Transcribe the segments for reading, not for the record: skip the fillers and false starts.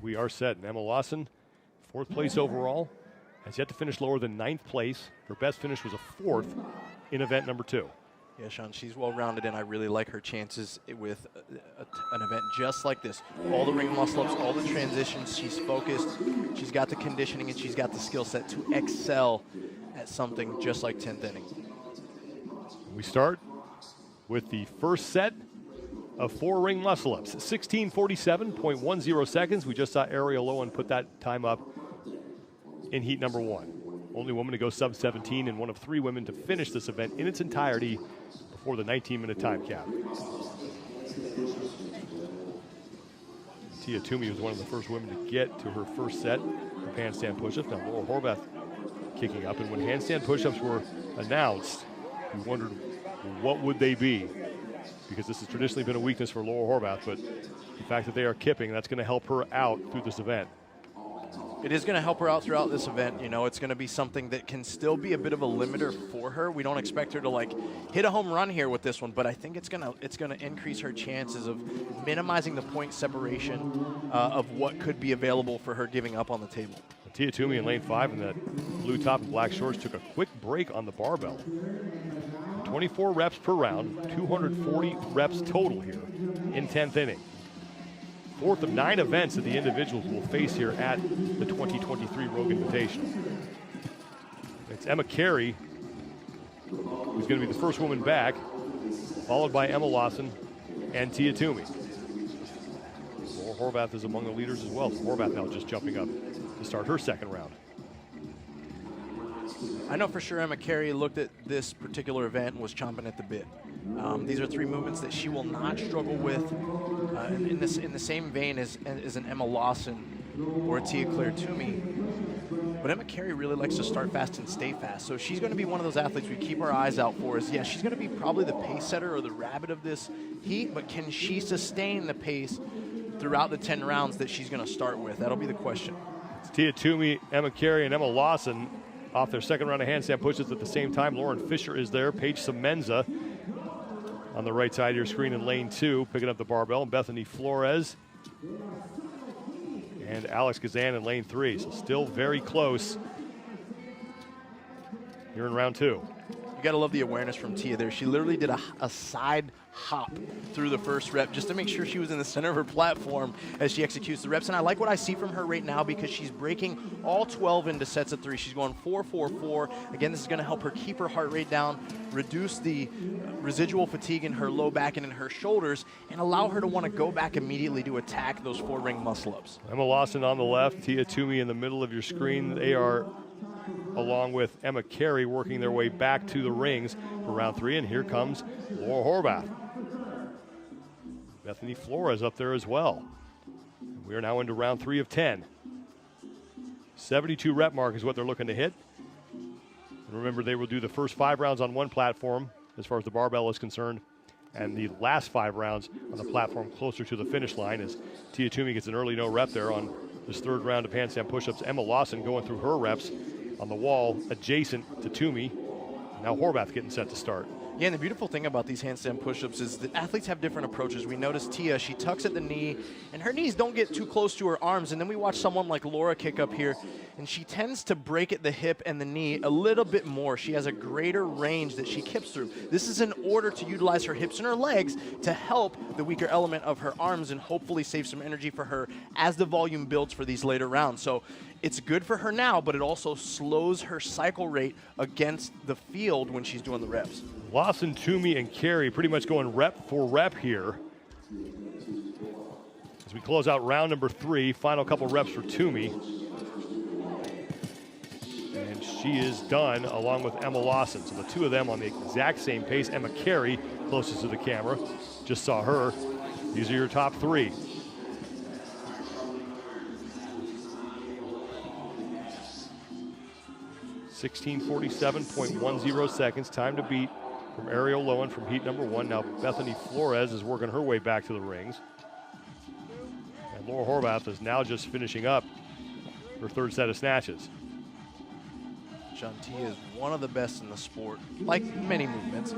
We are set. And Emma Lawson, 4th place overall, has yet to finish lower than 9th place. Her best finish was a 4th in event number 2. Yeah, Sean, she's well-rounded, and I really like her chances with an event just like this. All the ring muscle-ups, all the transitions, she's focused, she's got the conditioning, and she's got the skill set to excel at something just like 10th inning. We start with the first set of 4 ring muscle-ups. 16:47.10 seconds. We just saw Ariel Lowen put that time up in heat number 1. Only woman to go sub-17 and one of 3 women to finish this event in its entirety before the 19-minute time cap. Tia Toomey was one of the first women to get to her first set of handstand push-ups. Now Laura Horvath kicking up, and when handstand push-ups were announced, we wondered what would they be, because this has traditionally been a weakness for Laura Horvath, but the fact that they are kipping, that's going to help her out through this event. It is going to help her out throughout this event. You know, it's going to be something that can still be a bit of a limiter for her. We don't expect her to like hit a home run here with this one, but I think it's going to increase her chances of minimizing the point separation of what could be available for her giving up on the table. Tia Toomey in lane 5 in that blue top and black shorts took a quick break on the barbell. 24 reps per round, 240 reps total here in 10th inning. 4th of 9 events that the individuals will face here at the 2023 Rogue Invitational. It's Emma Carey who's going to be the first woman back, followed by Emma Lawson and Tia Toomey. Laura Horvath is among the leaders as well. Horvath now just jumping up to start her second round. I know for sure Emma Carey looked at this particular event and was chomping at the bit. These are 3 movements that she will not struggle with in the same vein as an Emma Lawson or a Tia Claire Toomey. But Emma Carey really likes to start fast and stay fast. So she's going to be one of those athletes we keep our eyes out for. Yeah, she's going to be probably the pace setter or the rabbit of this heat, but can she sustain the pace throughout the 10 rounds that she's going to start with? That'll be the question. It's Tia Toomey, Emma Carey, and Emma Lawson off their second round of handstand pushes at the same time. Lauren Fisher is there. Paige Semenza on the right side of your screen in lane 2, picking up the barbell. And Bethany Flores and Alex Kazan in lane 3. So still very close here in round 2. You got to love the awareness from Tia there. She literally did a side hop through the first rep just to make sure she was in the center of her platform as she executes the reps. And I like what I see from her right now because she's breaking all 12 into sets of 3. She's going 4-4-4. Again, this is going to help her keep her heart rate down, reduce the residual fatigue in her low back and in her shoulders, and allow her to want to go back immediately to attack those 4 ring muscle-ups. Emma Lawson on the left, Tia Toomey in the middle of your screen. They are, along with Emma Carey, working their way back to the rings for round 3. And here comes Laura Horvath. Bethany Flores up there as well. We are now into round 3 of 10. 72 rep mark is what they're looking to hit. And remember, they will do the first 5 rounds on one platform as far as the barbell is concerned, and the last 5 rounds on the platform closer to the finish line as Tia Toomey gets an early no rep there on this 3rd round of handstand push-ups. Emma Lawson going through her reps on the wall adjacent to Toomey. Now Horvath getting set to start. Yeah, and the beautiful thing about these handstand push-ups is that athletes have different approaches. We notice Tia, she tucks at the knee, and her knees don't get too close to her arms. And then we watch someone like Laura kick up here, and she tends to break at the hip and the knee a little bit more. She has a greater range that she kips through. This is in order to utilize her hips and her legs to help the weaker element of her arms and hopefully save some energy for her as the volume builds for these later rounds. So it's good for her now, but it also slows her cycle rate against the field when she's doing the reps. Lawson, Toomey, and Carey pretty much going rep for rep here. As we close out round number 3, final couple reps for Toomey. And she is done along with Emma Lawson. So the 2 of them on the exact same pace. Emma Carey closest to the camera. Just saw her. These are your top 3. (16:47.10 seconds). Time to beat from Ariel Lowen from heat number 1. Now Bethany Flores is working her way back to the rings. And Laura Horvath is now just finishing up her 3rd set of snatches. John Tia is one of the best in the sport, like many movements,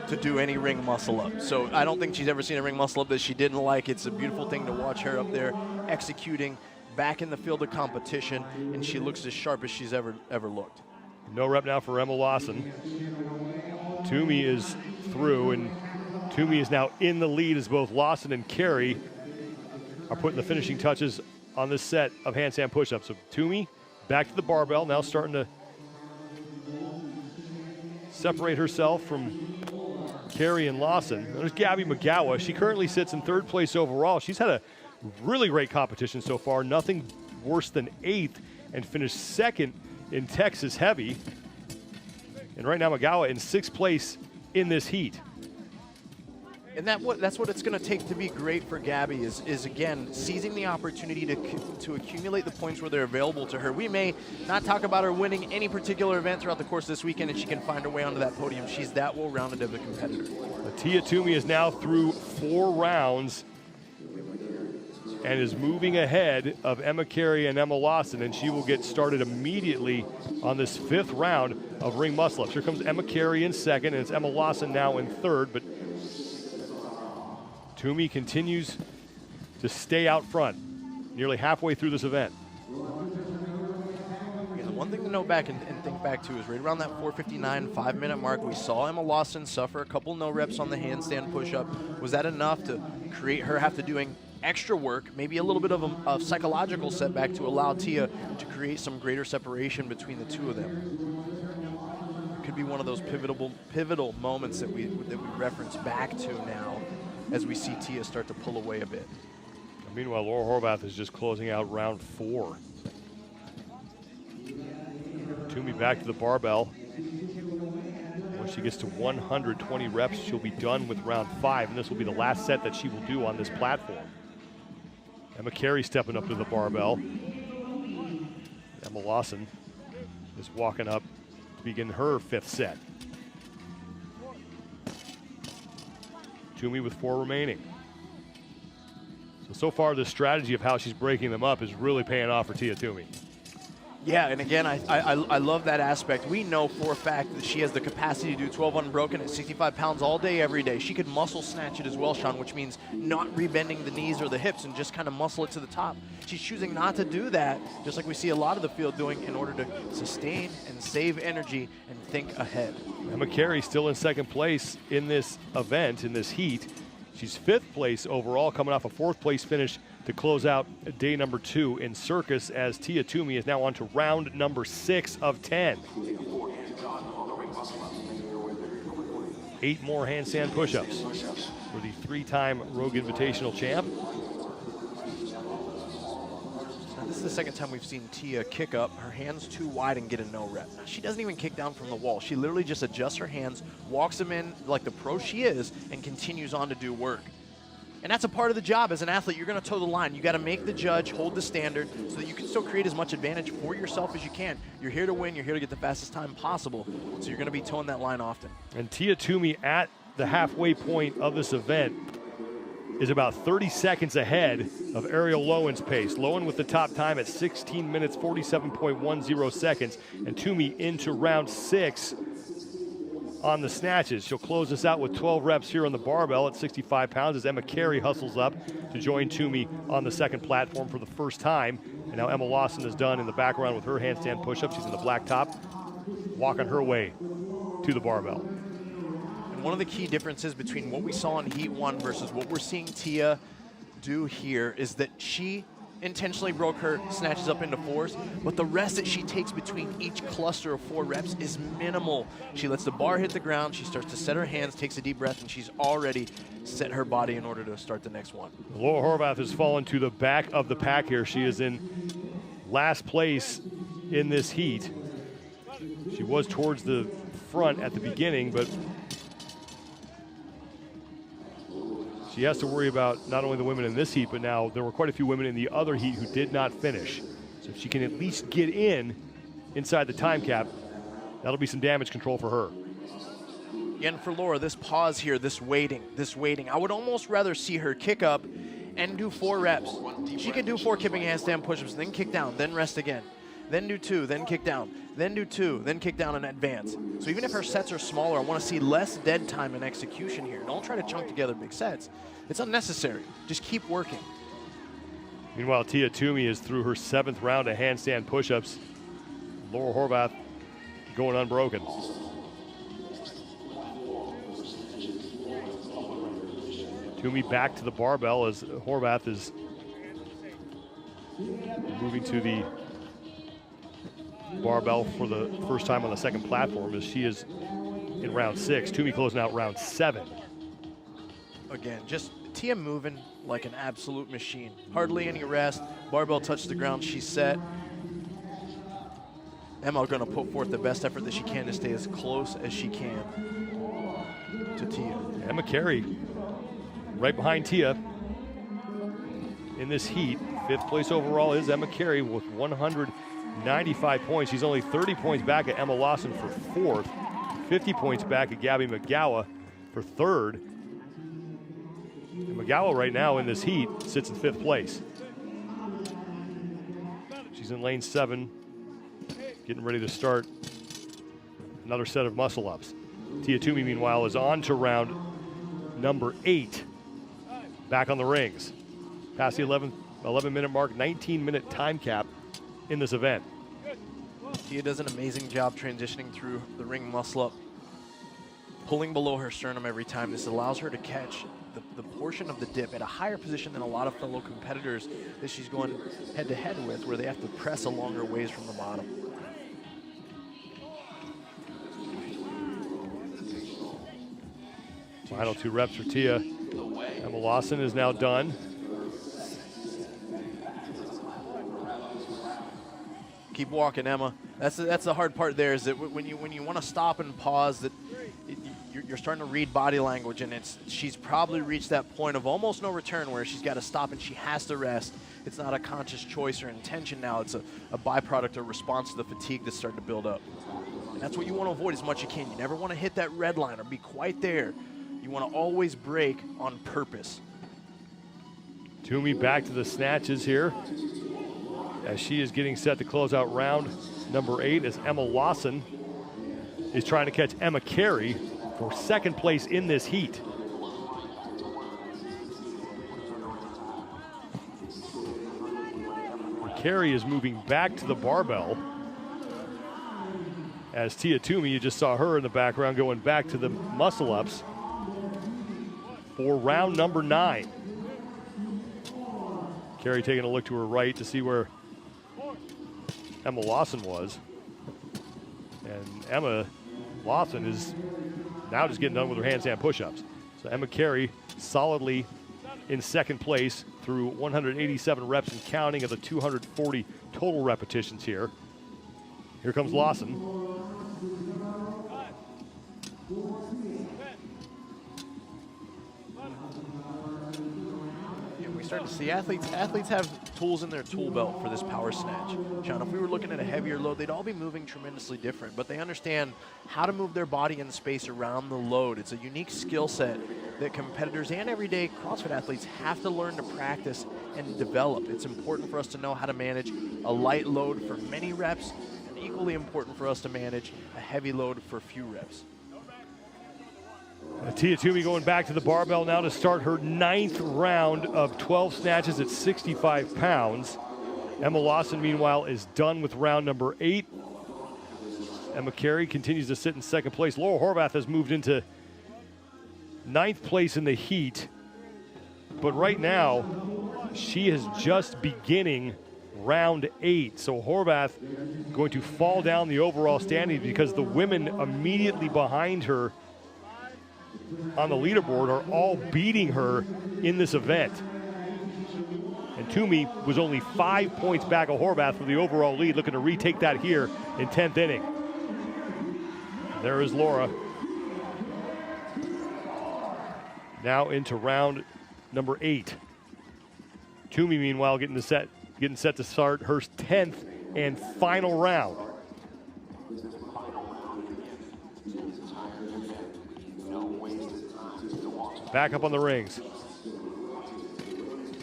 to do any ring muscle up. So I don't think she's ever seen a ring muscle up that she didn't like. It's a beautiful thing to watch her up there executing, back in the field of competition, and she looks as sharp as she's ever looked. No rep now for Emma Lawson. Toomey is through, and Toomey is now in the lead as both Lawson and Carey are putting the finishing touches on this set of handstand push-ups. So Toomey back to the barbell, now starting to separate herself from Carey and Lawson. There's Gabby McGowa. She currently sits in 3rd place overall. She's had a really great competition so far, nothing worse than 8th, and finished 2nd in Texas Heavy. And right now McGowa in 6th place in this heat. And that's what it's going to take to be great for Gabby is again, seizing the opportunity to accumulate the points where they're available to her. We may not talk about her winning any particular event throughout the course of this weekend, and she can find her way onto that podium. She's that well-rounded of a competitor. Tia Toomey is now through 4 rounds and is moving ahead of Emma Carey and Emma Lawson, and she will get started immediately on this 5th round of ring muscle-ups. Here comes Emma Carey in 2nd, and it's Emma Lawson now in 3rd, but Toomey continues to stay out front nearly halfway through this event. Yeah, the one thing to note back and think back to is right around that 4:59 5-minute mark, we saw Emma Lawson suffer a couple no reps on the handstand push-up. Was that enough to create her have to doing extra work, maybe a little bit of a psychological setback to allow Tia to create some greater separation between the two of them? It could be one of those pivotal moments that we reference back to now as we see Tia start to pull away a bit. Meanwhile, Laura Horvath is just closing out round 4. Toomey back to the barbell. Once she gets to 120 reps, she'll be done with round 5, and this will be the last set that she will do on this platform. Emma Carey stepping up to the barbell. Emma Lawson is walking up to begin her 5th set. Toomey with 4 remaining. So far, the strategy of how she's breaking them up is really paying off for Tia Toomey. Yeah, and again, I love that aspect. We know for a fact that she has the capacity to do 12 unbroken at 65 pounds all day, every day. She could muscle snatch it as well, Sean, which means not rebending the knees or the hips and just kind of muscle it to the top. She's choosing not to do that, just like we see a lot of the field doing in order to sustain and save energy and think ahead. Emma Carey still in 2nd place in this event, in this heat. She's 5th place overall, coming off a 4th place finish to close out day number 2 in Circus, as Tia Toomey is now on to round number 6 of 10. 8 more handstand push-ups for the 3-time Rogue Invitational champ. Now, this is the 2nd time we've seen Tia kick up, her hands too wide and get a no rep. Now, she doesn't even kick down from the wall. She literally just adjusts her hands, walks them in like the pro she is, and continues on to do work. And that's a part of the job as an athlete. You're going to toe the line. You got to make the judge hold the standard so that you can still create as much advantage for yourself as you can. You're here to win. You're here to get the fastest time possible. So you're going to be towing that line often. And Tia Toomey at the halfway point of this event is about 30 seconds ahead of Ariel Lowen's pace. Lowen with the top time at 16 minutes, 47.10 seconds. And Toomey into round 6 on the snatches. She'll close us out with 12 reps here on the barbell at 65 pounds as Emma Carey hustles up to join Toomey on the 2nd platform for the first time. And now Emma Lawson is done in the background with her handstand push-up. She's in the black top, walking her way to the barbell. And one of the key differences between what we saw in Heat 1 versus what we're seeing Tia do here is that she intentionally broke her snatches up into 4s, but the rest that she takes between each cluster of 4 reps is minimal. She lets the bar hit the ground, she starts to set her hands, takes a deep breath, and she's already set her body in order to start the next one. Laura Horvath has fallen to the back of the pack here. She is in last place in this heat. She was towards the front at the beginning, but she has to worry about not only the women in this heat, but now there were quite a few women in the other heat who did not finish. So if she can at least get inside the time cap, that'll be some damage control for her. Again, for Laura, this pause here, this waiting, I would almost rather see her kick up and do 4 reps. She could do 4 kipping handstand push-ups, then kick down, then rest again. Then do 2, then kick down, then do 2, then kick down and advance. So even if her sets are smaller, I want to see less dead time in execution here. Don't try to chunk together big sets. It's unnecessary. Just keep working. Meanwhile, Tia Toomey is through her 7th round of handstand push-ups. Laura Horvath going unbroken. Toomey back to the barbell as Horvath is moving to the barbell for the first time on the second platform as she is in round 6. Toomey closing out round 7. Again, just Tia moving like an absolute machine. Hardly any rest. Barbell touched the ground. She's set. Emma going to put forth the best effort that she can to stay as close as she can to Tia. Emma Carey right behind Tia in this heat. 5th place overall is Emma Carey with 195 points. She's only 30 points back at Emma Lawson for 4th, 50 points back at Gabby McGowan for 3rd. And McGowan right now in this heat sits in 5th place. She's in lane 7, getting ready to start another set of muscle ups. Tia Toomey, meanwhile, is on to round number 8. Back on the rings. Past the 11-minute mark, 19-minute time cap in this event. Tia does an amazing job transitioning through the ring muscle up, pulling below her sternum every time. This allows her to catch the portion of the dip at a higher position than a lot of fellow competitors that she's going head-to-head with, where they have to press a longer ways from the bottom. Final 2 reps for Tia. Emma Lawson is now done. Keep walking, Emma. That's the hard part there, is that when you want to stop and pause, that you're starting to read body language, and she's probably reached that point of almost no return where she's got to stop and she has to rest. It's not a conscious choice or intention now. It's a byproduct or response to the fatigue that's starting to build up. And that's what you want to avoid as much as you can. You never want to hit that red line or be quite there. You want to always break on purpose. Toomey back to the snatches here as she is getting set to close out round number 8 as Emma Lawson is trying to catch Emma Carey for 2nd place in this heat. Carey is moving back to the barbell as Tia Toomey, you just saw her in the background, going back to the muscle ups for round number 9. Carey taking a look to her right to see where Emma Lawson was. And Emma Lawson is now just getting done with her handstand push-ups. So Emma Carey solidly in 2nd place through 187 reps and counting of the 240 total repetitions here. Here comes Lawson. We start to see athletes have tools in their tool belt for this power snatch. Sean, if we were looking at a heavier load, they'd all be moving tremendously different, but they understand how to move their body in space around the load. It's a unique skill set that competitors and everyday CrossFit athletes have to learn to practice and develop. It's important for us to know how to manage a light load for many reps, and equally important for us to manage a heavy load for few reps. Tia Toomey going back to the barbell now to start her 9th round of 12 snatches at 65 pounds. Emma Lawson, meanwhile, is done with round number 8. Emma Carey continues to sit in 2nd place. Laura Horvath has moved into 9th place in the heat. But right now, she is just beginning round 8. So Horvath going to fall down the overall standings because the women immediately behind her on the leaderboard are all beating her in this event. And Toomey was only 5 points back of Horvath for the overall lead, looking to retake that here in 10th inning. There is Laura. Now into round number 8. Toomey, meanwhile, getting set to start her 10th and final round. Back up on the rings.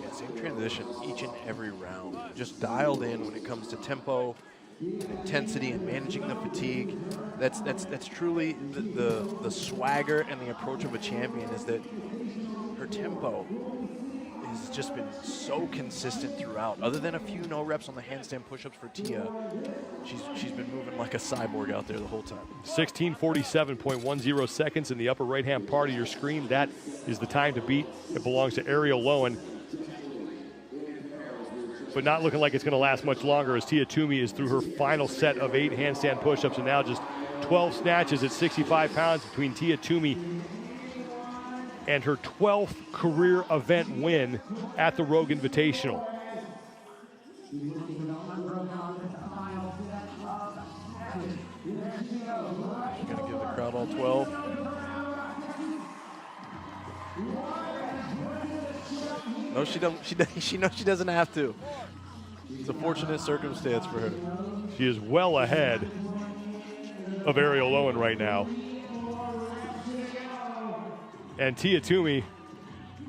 Yeah, same transition each and every round. Just dialed in when it comes to tempo, and intensity, and managing the fatigue. That's truly the swagger and the approach of a champion, is that her tempo she's just been so consistent throughout. Other than a few no reps on the handstand push-ups for Tia, she's been moving like a cyborg out there the whole time. 16:47.10 seconds in the upper right-hand part of your screen. That is the time to beat. It belongs to Ariel Lowen. But not looking like it's going to last much longer as Tia Toomey is through her final set of 8 handstand push-ups and now just 12 snatches at 65 pounds between Tia Toomey and her 12th career event win at the Rogue Invitational. Gonna give the crowd all 12. No, she don't. She knows she doesn't have to. It's a fortunate circumstance for her. She is well ahead of Ariel Lowen right now. And Tia Toomey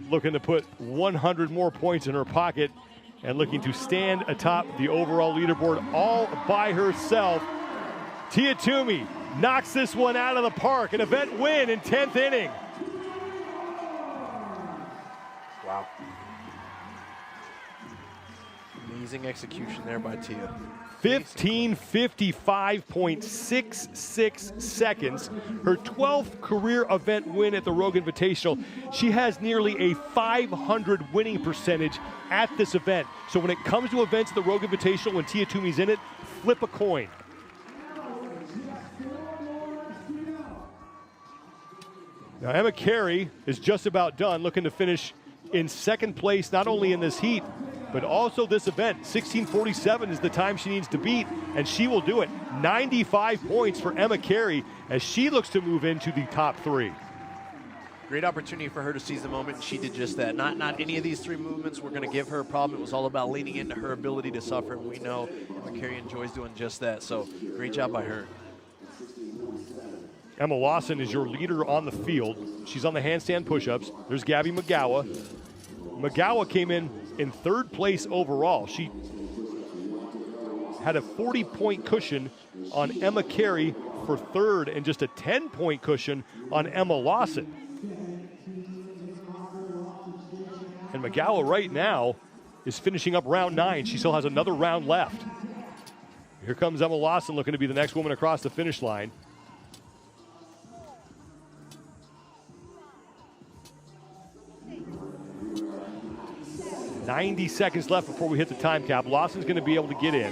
looking to put 100 more points in her pocket and looking to stand atop the overall leaderboard all by herself. Tia Toomey knocks this one out of the park, an event win in 10th inning. Wow. Amazing execution there by Tia. 15:55.66 seconds. Her 12th career event win at the Rogue Invitational. She has nearly a 500 winning percentage at this event. So when it comes to events at the Rogue Invitational, when Tia Toomey's in it, flip a coin. Now Emma Carey is just about done, looking to finish in second place, not only in this heat, but also this event. 16:47 is the time she needs to beat, and she will do it. 95 points for Emma Carey as she looks to move into the top 3. Great opportunity for her to seize the moment, and she did just that. Not any of these 3 movements were going to give her a problem. It was all about leaning into her ability to suffer, and we know Emma Carey enjoys doing just that. So great job by her. Emma Lawson is your leader on the field. She's on the handstand push-ups. There's Gabby McGowa. McGowa came in 3rd place overall. She had a 40-point cushion on Emma Carey for 3rd and just a 10-point cushion on Emma Lawson. And McGowa right now is finishing up round 9. She still has another round left. Here comes Emma Lawson looking to be the next woman across the finish line. 90 seconds left before we hit the time cap. Lawson's going to be able to get in.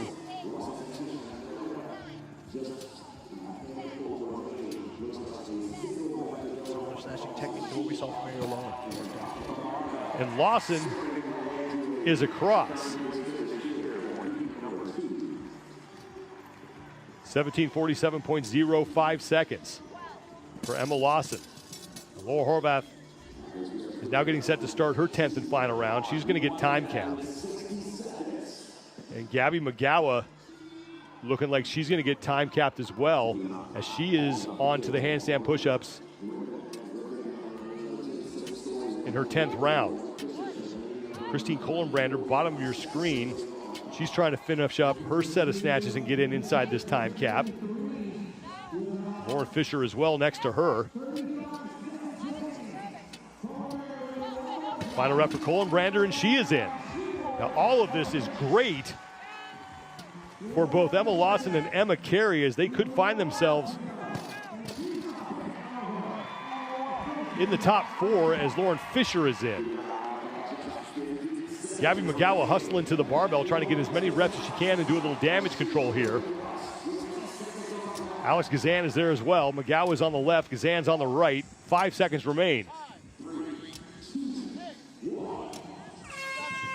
Snatching technique to what we saw from Ariel Lowen. And Lawson is across. 17:47.05 seconds for Emma Lawson. Laura Horvath is now getting set to start her 10th and final round. She's going to get time capped. And Gabby McGowa looking like she's going to get time capped as well as she is on to the handstand push-ups in her 10th round. Christine Kohlenbrander, bottom of your screen, she's trying to finish up her set of snatches and get in inside this time cap. Lauren Fisher as well next to her. Final rep for Kohlenbrander, and she is in. Now, all of this is great for both Emma Lawson and Emma Carey as they could find themselves in the top 4 as Lauren Fisher is in. Gabby McGowa hustling to the barbell, trying to get as many reps as she can and do a little damage control here. Alex Gazan is there as well. McGowa is on the left, Gazan's on the right. 5 seconds remain.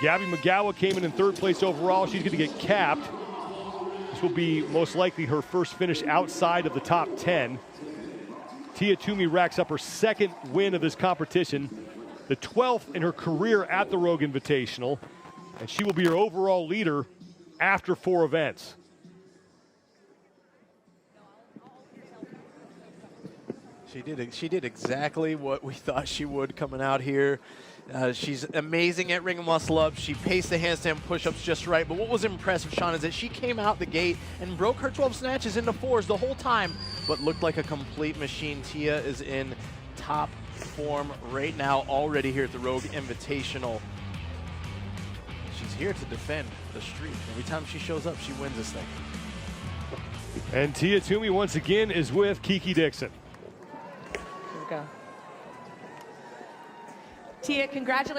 Gabby McGowa came in 3rd place overall. She's going to get capped. This will be most likely her first finish outside of the top 10. Tia Toomey racks up her 2nd win of this competition, the 12th in her career at the Rogue Invitational, and she will be your overall leader after 4 events. She did exactly what we thought she would coming out here. She's amazing at ring muscle up. She paced the handstand push-ups just right. But what was impressive, Sean, is that she came out the gate and broke her 12 snatches into 4s the whole time, but looked like a complete machine. Tia is in top form right now already here at the Rogue Invitational. here to defend the streak. Every time she shows up, she wins this thing. And Tia Toomey once again is with Kiki Dixon. Here we go. Tia, congratulations.